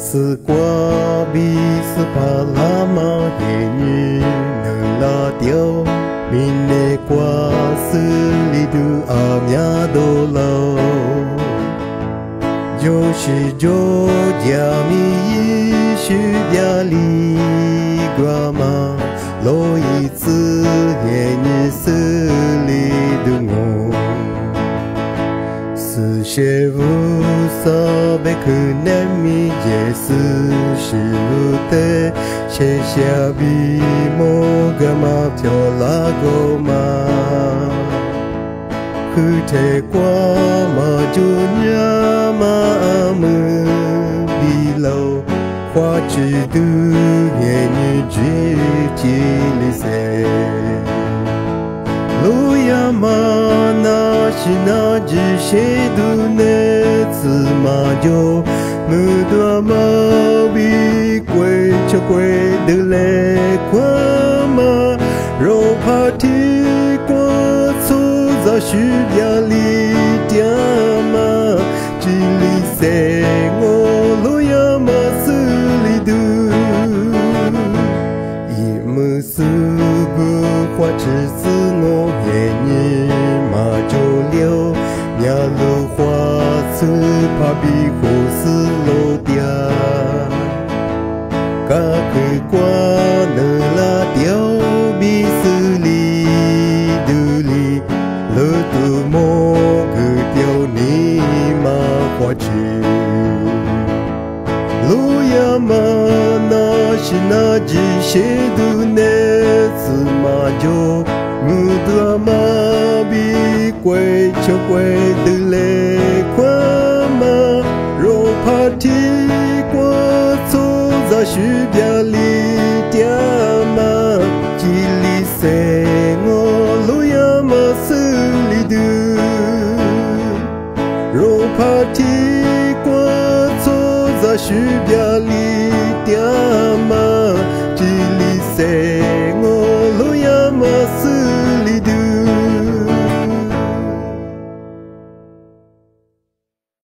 斯瓜比斯帕拉玛耶尼能拉丢，明内瓜斯里杜阿米亚多劳，就是就加米许别离瓜嘛，罗伊兹耶尼斯里杜我。斯谢乌萨贝克内米耶斯西乌特，谢谢比摩格玛飘拉go玛，库特瓜玛就尼玛阿姆比罗，花枝杜耶尼吉吉里塞。路亚玛那西那只些杜内兹马就木多玛比贵就贵的嘞瓜玛，肉帕提瓜粗杂许边里点嘛，吉里塞我路亚玛斯里杜，伊木斯不花枝子。耶尼马就溜，呀路花子帕比胡斯罗嗲，嘎克瓜能拉掉比斯里杜里，勒杜莫个掉尼马花枝，路亚玛那是那只些杜内兹马就。木多玛比贵就贵的嘞瓜玛，肉帕提瓜粗杂许边里点嘛，吉里塞我路亚玛斯里杜，肉帕提瓜粗杂许边